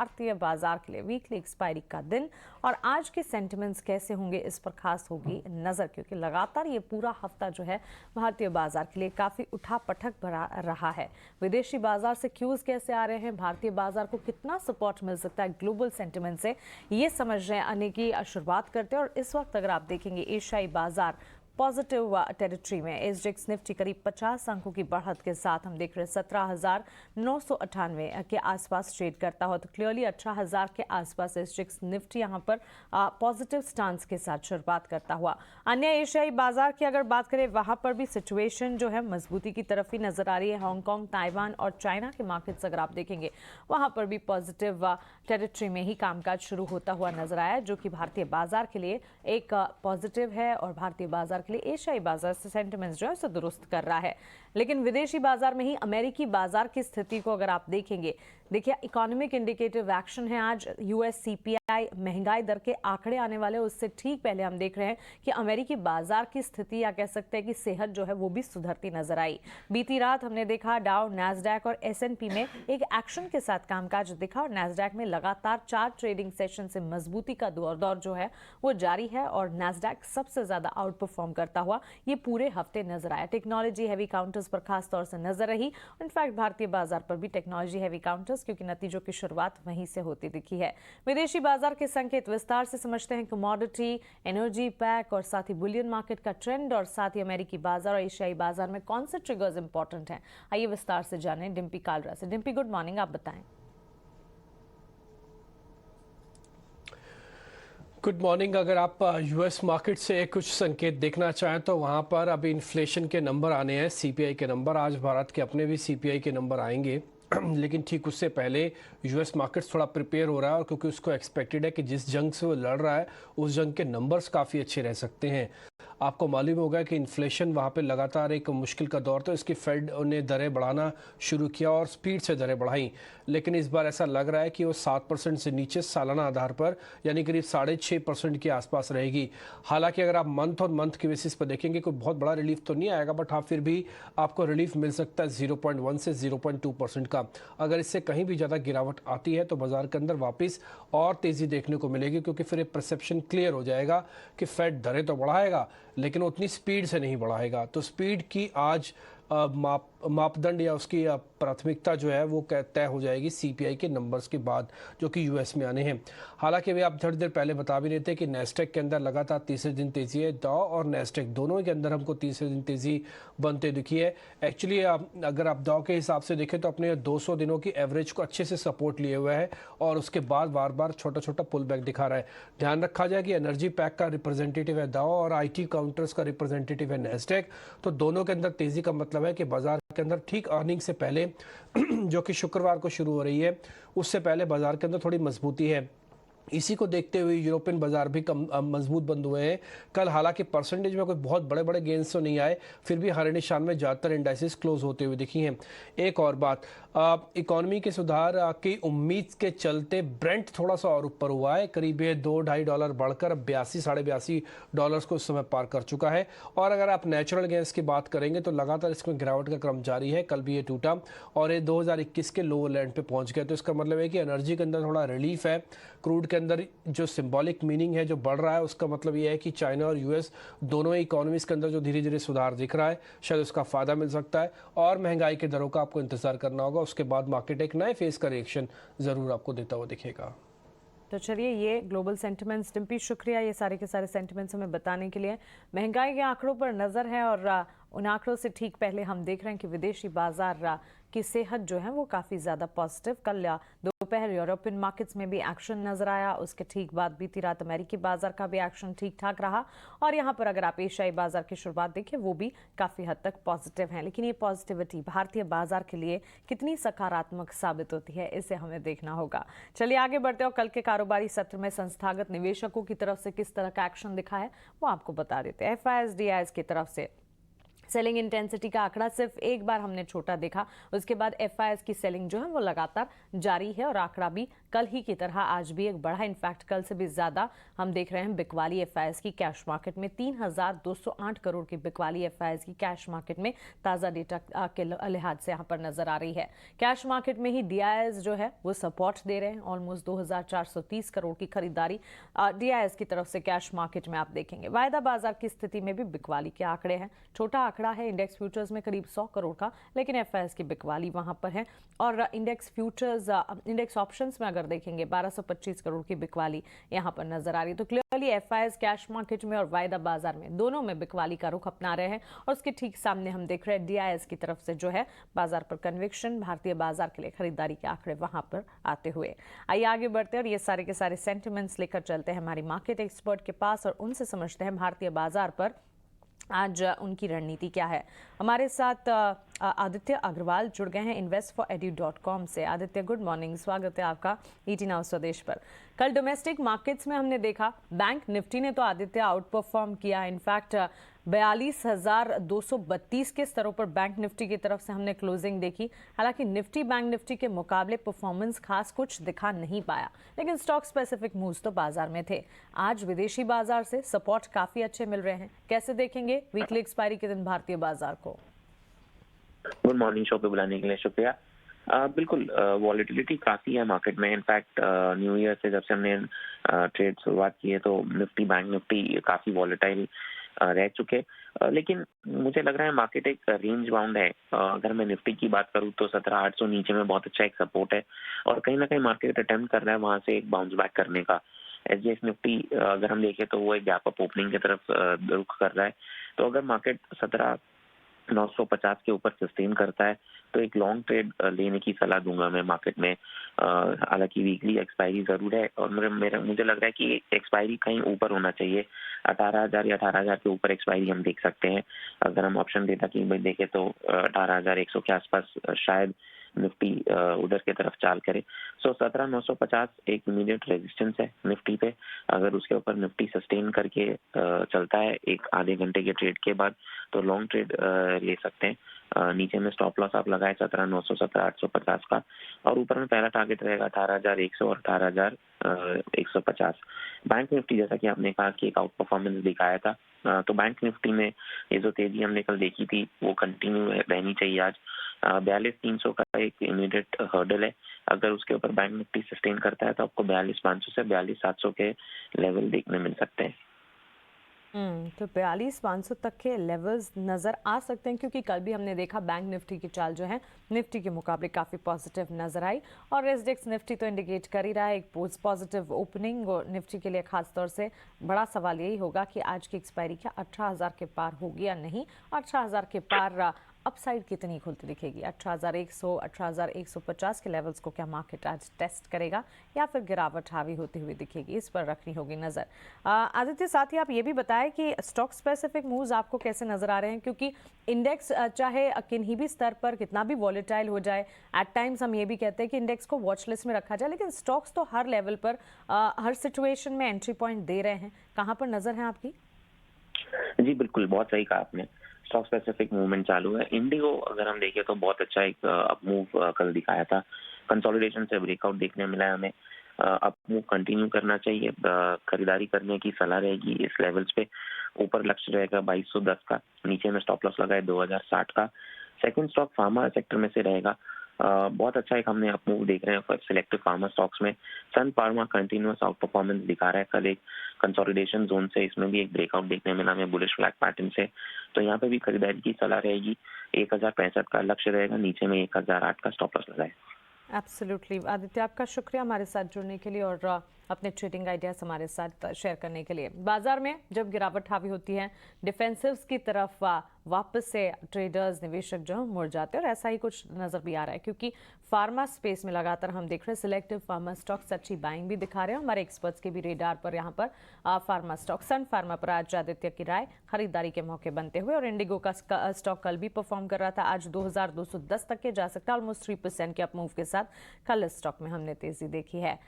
भारतीय बाजार के लिए वीकली एक्सपायरी का दिन और आज के सेंटिमेंट्स कैसे होंगे इस पर खास होगी नजर, क्योंकि लगातार ये पूरा हफ्ता जो है भारतीय बाजार के लिए काफी उठापटक भरा रहा है। विदेशी बाजार से क्यूज कैसे आ रहे हैं, भारतीय बाजार को कितना सपोर्ट मिल सकता है ग्लोबल सेंटिमेंट से, ये समझने आने की शुरुआत करते हैं। और इस वक्त अगर आप देखेंगे एशियाई बाजार पॉजिटिव टेरिटरी में, एसजेक्स निफ्टी करीब 50 अंकों की बढ़त के साथ हम देख रहे हैं 17,998 के आसपास ट्रेड करता हो, तो क्लियरली 18,000 के आसपास एसजेक्स निफ्टी यहां पर पॉजिटिव स्टांस के साथ शुरुआत करता हुआ। अन्य एशियाई बाजार की अगर बात करें, वहां पर भी सिचुएशन जो है मजबूती की तरफ ही नजर आ रही है। हांगकांग, ताइवान और चाइना के मार्केट्स अगर आप देखेंगे वहां पर भी पॉजिटिव टेरिटरी में ही कामकाज शुरू होता हुआ नजर आया, जो कि भारतीय बाजार के लिए एक पॉजिटिव है और भारतीय बाजार के लिए एशियाई बाजार से सेंटिमेंट्स जो है उसे दुरुस्त कर रहा है। लेकिन विदेशी बाजार में ही अमेरिकी बाजार की स्थिति को अगर आप देखेंगे, देखिए इकोनॉमिक इंडिकेटिव एक्शन है आज, यूएस सीपीआई महंगाई दर के आंकड़े आने वाले, उससे ठीक पहले हम देख रहे हैं कि अमेरिकी बाजार की स्थिति या कह सकते हैं कि सेहत जो है वो भी सुधरती नजर आई। बीती रात हमने देखा डाउ, नैस्डैक और एसएनपी में एक एक्शन के साथ कामकाज दिखा और नैस्डैक में लगातार 4 ट्रेडिंग सेशन से मजबूती का दौर जो है वो जारी है और नैस्डैक सबसे ज्यादा आउट परफॉर्म करता हुआ ये पूरे हफ्ते नजर आया। टेक्नोलॉजी हैवी काउंटर्स पर खास तौर से नजर रही, इनफैक्ट भारतीय बाजार पर भी टेक्नोलॉजी हैवी काउंटर्स, क्योंकि नतीजों की शुरुआत वहीं से होती दिखी है। विदेशी बाजार के संकेत विस्तार से समझते हैं, कमोडिटी, एनर्जी पैक और साथ ही बुलियन मार्केट का ट्रेंड और साथ ही अमेरिकी बाजार और एशियाई बाजार में कौन से ट्रिगर्स इंपॉर्टेंट हैं, आइए विस्तार से जाने डिम्पी कालरा से। डिम्पी, गुड मॉर्निंग, आप बताएं। Good morning. अगर आप यूएस मार्केट से कुछ संकेत देखना चाहें तो वहां पर अभी इन्फ्लेशन के नंबर आने हैं, सीपीआई के नंबर। आज भारत के अपने भी सीपीआई के नंबर आएंगे लेकिन ठीक उससे पहले यूएस मार्केट थोड़ा प्रिपेयर हो रहा है, और क्योंकि उसको एक्सपेक्टेड है कि जिस जंग से वो लड़ रहा है उस जंग के नंबर्स काफ़ी अच्छे रह सकते हैं। आपको मालूम होगा कि इन्फ्लेशन वहाँ पे लगातार एक मुश्किल का दौर था, इसकी फेड ने दरें बढ़ाना शुरू किया और स्पीड से दरें बढ़ाई, लेकिन इस बार ऐसा लग रहा है कि वो 7% से नीचे सालाना आधार पर यानी करीब 6.5% के आसपास रहेगी। हालांकि अगर आप मंथ और मंथ के बेसिस पर देखेंगे कोई बहुत बड़ा रिलीफ तो नहीं आएगा, बट हाँ फिर भी आपको रिलीफ मिल सकता है 0.1 से 0.2% का। अगर इससे कहीं भी ज़्यादा गिरावट आती है तो बाजार के अंदर वापस और तेज़ी देखने को मिलेगी, क्योंकि फिर एक परसेप्शन क्लियर हो जाएगा कि फेड दरें तो बढ़ाएगा लेकिन उतनी स्पीड से नहीं बढ़ाएगा। तो स्पीड की आज मापदंड या उसकी प्राथमिकता जो है वो तय हो जाएगी सीपीआई के नंबर्स के बाद, जो कि यूएस में आने हैं। हालांकि वे आप थोड़ी देर पहले बता भी रहे थे कि नेस्टेक के अंदर लगातार तीसरे दिन तेजी है, डाउ और नेस्टेक दोनों के अंदर हमको तीसरे दिन तेजी बनते दिखी है। एक्चुअली अगर आप डाउ के हिसाब से देखें तो अपने 200 दिनों की एवरेज को अच्छे से सपोर्ट लिए हुआ है और उसके बाद बार बार छोटा छोटा पुल बैक दिखा रहा है। ध्यान रखा जाए कि एनर्जी पैक का रिप्रेजेंटेटिव है डाउ और IT काउंटर्स का रिप्रेजेंटेटिव है नेस्टेक, तो दोनों के अंदर तेजी का मतलब है कि बाजार के अंदर ठीक अर्निंग से पहले जो कि शुक्रवार को शुरू हो रही है, उससे पहले बाजार के अंदर थोड़ी मजबूती है। इसी को देखते हुए यूरोपियन बाजार भी कम मजबूत बंद हुए हैं कल। हालांकि परसेंटेज में कोई बहुत बड़े बड़े गेंस तो नहीं आए, फिर भी हर निशान में ज़्यादातर इंडाइसेस क्लोज होते हुए दिखी हैं। एक और बात, इकोनॉमी के सुधार की उम्मीद के चलते ब्रेंट थोड़ा सा और ऊपर हुआ है, करीब $2-2.5 बढ़कर अब 82-82.5 डॉलर्स को इस समय पार कर चुका है। और अगर आप नेचुरल गैस की बात करेंगे तो लगातार इसमें गिरावट का क्रम जारी है, कल भी ये टूटा और ये 2021 के लोअर लैंड पे पहुंच गया। तो इसका मतलब है कि एनर्जी के अंदर थोड़ा रिलीफ है। क्रूड के अंदर जो सिंबॉलिक मीनिंग है जो बढ़ रहा है, उसका मतलब ये है कि चाइना और यूएस दोनों ही इकोनॉमीज के अंदर जो धीरे धीरे सुधार दिख रहा है, शायद उसका फायदा मिल सकता है और महंगाई के दरों का आपको इंतजार करना होगा। उसके बाद मार्केट एक नए फेज का रिएक्शन जरूर आपको देता हुआ दिखेगा। तो चलिए, ये ग्लोबल सेंटिमेंट्स, डिम्पी शुक्रिया ये सारे के सारे सेंटिमेंट्स हमें बताने के लिए। महंगाई के आंकड़ों पर नजर है और उन आंकड़ों से ठीक पहले हम देख रहे हैं कि विदेशी बाजार की सेहत जो है वो काफ़ी ज़्यादा पॉजिटिव। कल दोपहर यूरोपियन मार्केट्स में भी एक्शन नजर आया, उसके ठीक बाद बीती रात अमेरिकी बाजार का भी एक्शन ठीक ठाक रहा और यहाँ पर अगर आप एशियाई बाजार की शुरुआत देखें वो भी काफ़ी हद तक पॉजिटिव है। लेकिन ये पॉजिटिविटी भारतीय बाजार के लिए कितनी सकारात्मक साबित होती है, इसे हमें देखना होगा। चलिए आगे बढ़ते और कल के कारोबारी सत्र में संस्थागत निवेशकों की तरफ से किस तरह का एक्शन दिखा है वो आपको बता देते हैं। FIS-DIS की तरफ से सेलिंग इंटेंसिटी का आंकड़ा सिर्फ एक बार हमने छोटा देखा, उसके बाद FIS की सेलिंग जो है वो लगातार जारी है और आंकड़ा भी कल ही की तरह आज भी एक बढ़ा, इनफैक्ट कल से भी ज्यादा हम देख रहे हैं बिकवाली एफआईएस की कैश मार्केट में 3,208 करोड़ की बिकवाली एफआईएस की कैश मार्केट में ताजा डेटा के लिहाज से यहाँ पर नजर आ रही है। कैश मार्केट में ही डीआईएस जो है वो सपोर्ट दे रहे हैं। ऑलमोस्ट 2,430 करोड़ की खरीदारी डीआईएस की तरफ से कैश मार्केट में आप देखेंगे। वायदा बाजार की स्थिति में भी बिकवाली के आंकड़े हैं। छोटा आंकड़ा है इंडेक्स फ्यूचर्स में करीब 100 करोड़ का, लेकिन एफआईएस की बिकवाली वहां पर है। और इंडेक्स फ्यूचर्स इंडेक्स ऑप्शंस में अगर देखेंगे 1225 करोड़ की बिकवाली यहां पर नजर आ रही है। तो क्लियरली एफआईएस कैश मार्केट में और वायदा बाजार में दोनों में बिकवाली का रुख अपना रहे हैं। और उसके ठीक सामने हम देख रहे हैं डीआईएस की तरफ से जो है बाजार पर कन्विक्शन, भारतीय बाजार के लिए खरीदारी के आंकड़े वहां पर आते हुए। आइए आगे बढ़ते हैं और ये सारे के सारे सेंटिमेंट्स लेकर चलते हैं हमारी मार्केट एक्सपर्ट के पास और उनसे समझते हैं भारतीय बाजार पर आज उनकी रणनीति क्या है। हमारे साथ आदित्य अग्रवाल जुड़ गए हैं investforedu.com से। आदित्य, गुड मॉर्निंग, स्वागत है आपका ईटी नाउ स्वदेश पर। कल डोमेस्टिक मार्केट्स में हमने देखा बैंक निफ्टी ने तो आदित्य आउट परफॉर्म किया। इनफैक्ट 42,232 के स्तरों पर बैंक निफ्टी की तरफ से हमने क्लोजिंग देखी। हालांकि निफ्टी बैंक निफ्टी के मुकाबले परफॉर्मेंस खास कुछ दिखा नहीं पाया, लेकिन स्टॉक स्पेसिफिक मूव्स तो बाजार में थे। आज विदेशी बाजार से सपोर्ट काफी अच्छे मिल रहे हैं। कैसे देखेंगे वीकली एक्सपायरी के दिन भारतीय बाजार को? गुड मॉर्निंग, शो पे बुलाने के लिए शुक्रिया। बिल्कुल वॉलेटिलिटी काफी है मार्केट में। इनफैक्ट न्यू ईयर से जब से हमने ट्रेड शुरुआत की है तो निफ्टी बैंक निफ्टी काफी वॉलेटाइल रह चुके। लेकिन मुझे लग रहा है मार्केट एक रेंज बाउंड है। अगर मैं निफ्टी की बात करूं तो 17,800 नीचे में बहुत अच्छा एक सपोर्ट है और कहीं ना कहीं मार्केट अटेम्प्ट कर रहा है वहां से एक बाउंस बैक करने का। एसजीएक्स निफ्टी अगर हम देखें तो वो एक गैप अप ओपनिंग की तरफ रुख कर रहा है। तो अगर मार्केट 17,950 के ऊपर सस्टेन करता है तो एक लॉन्ग ट्रेड लेने की सलाह दूंगा मैं मार्केट में। हालांकि वीकली एक्सपायरी जरूर है और मुझे लग रहा है कि एक्सपायरी कहीं ऊपर होना चाहिए। 18,000 या 18,000 के ऊपर एक्सपायरी हम देख सकते हैं। अगर हम ऑप्शन डेटा की देखें तो 18,100 के आसपास शायद निफ्टी उधर की तरफ चाल करे। सो 17,950 एक इमीडिएट रेजिस्टेंस है निफ्टी पे। अगर उसके ऊपर निफ्टी सस्टेन करके चलता है एक आधे घंटे के ट्रेड के बाद तो लॉन्ग ट्रेड ले सकते हैं। नीचे में स्टॉप लॉस आप लगाए 17,900 17,850 का और ऊपर में पहला टारगेट रहेगा 18,100 और 18,150। बैंक निफ्टी जैसा कि आपने कहा कि एक आउट परफॉर्मेंस दिखाया था, तो बैंक निफ्टी में ये जो तेजी हमने कल देखी थी वो कंटिन्यू रहनी चाहिए आज। 42,300 का एक इमीडिएट हर्डल है। अगर उसके ऊपर बैंक निफ्टी सस्टेन करता है तो आपको 42,500 से 42,700 के लेवल देखने मिल सकते हैं। तो 42,500 तक के लेवल्स नजर आ सकते हैं, क्योंकि कल भी हमने देखा बैंक निफ्टी की चाल जो है निफ्टी के मुकाबले काफी पॉजिटिव नजर आई और एसडेक्स निफ्टी तो इंडिकेट कर ही रहा है एक पॉजिटिव ओपनिंग। और निफ्टी के लिए खास तौर से बड़ा सवाल यही होगा कि आज की एक्सपायरी क्या 18,000 के पार होगी या नहीं। 18,000 के पार अपसाइड कितनी खुलती दिखेगी? 18,100 18,150 के लेवल्स को क्या मार्केट आज टेस्ट करेगा या फिर गिरावट हावी होती हुई दिखेगी? इस पर रखनी होगी नजर। आदित्य, साथ ही आप ये भी बताएं कि स्टॉक स्पेसिफिक मूव्स आपको कैसे नजर आ रहे हैं, क्योंकि इंडेक्स चाहे किन्हीं भी स्तर पर कितना भी वॉलेटाइल हो जाए, एट टाइम्स हम ये भी कहते हैं कि इंडेक्स को वॉच लिस्ट में रखा जाए, लेकिन स्टॉक्स तो हर लेवल पर हर सिचुएशन में एंट्री पॉइंट दे रहे हैं। कहाँ पर नजर है आपकी? जी बिल्कुल, बहुत सही कहा आपने। स्टॉक स्पेसिफिक मूवमेंट चालू है। इंडिगो अगर हम देखें तो बहुत अच्छा एक अप मूव कल दिखाया था। कंसोलिडेशन से ब्रेकआउट देखने मिला है हमें। अप मूव कंटिन्यू करना चाहिए। खरीदारी करने की सलाह रहेगी इस लेवल्स पे। ऊपर लक्ष्य रहेगा 2210 का, नीचे में स्टॉप लॉस लगाए 2060 का। सेकंड स्टॉक फार्मा सेक्टर में से रहेगा। बहुत अच्छा एक हमने अप मूव देख रहे हैं सिलेक्टिव फार्मा स्टॉक्स में। सन फार्मा कंटिन्यूअस आउट परफॉर्मेंस दिखा रहा है। कल एक कंसोलिडेशन जोन से इसमें भी एक ब्रेकआउट देखने मिला हमें बुलिश फ्लैग पैटर्न से। तो यहाँ पे भी खरीदारी की सलाह रहेगी। 1,065 का लक्ष्य रहेगा, नीचे में 1,008 का स्टॉप लॉस लगाए। एब्सोल्युटली आदित्य, आपका शुक्रिया हमारे साथ जुड़ने के लिए और अपने ट्रेडिंग आइडियाज हमारे साथ शेयर करने के लिए। बाजार में जब गिरावट हावी होती है, डिफेंसिव्स की तरफ वापस से ट्रेडर्स निवेशक जो मुड़ जाते हैं और ऐसा ही कुछ नजर भी आ रहा है, क्योंकि फार्मा स्पेस में लगातार हम देख रहे हैं सिलेक्टिव फार्मा स्टॉक्स अच्छी बाइंग भी दिखा रहे हैं। हमारे एक्सपर्ट्स के भी रेडार पर यहाँ पर फार्मा स्टॉक, सन फार्मा पर आज आदित्य की राय खरीदारी के मौके बनते हुए। और इंडिगो का स्टॉक कल भी परफॉर्म कर रहा था, आज 2,210 तक के जा सकता है, ऑलमोस्ट 3% के अप मूव के साथ कल इस स्टॉक में हमने तेजी देखी है।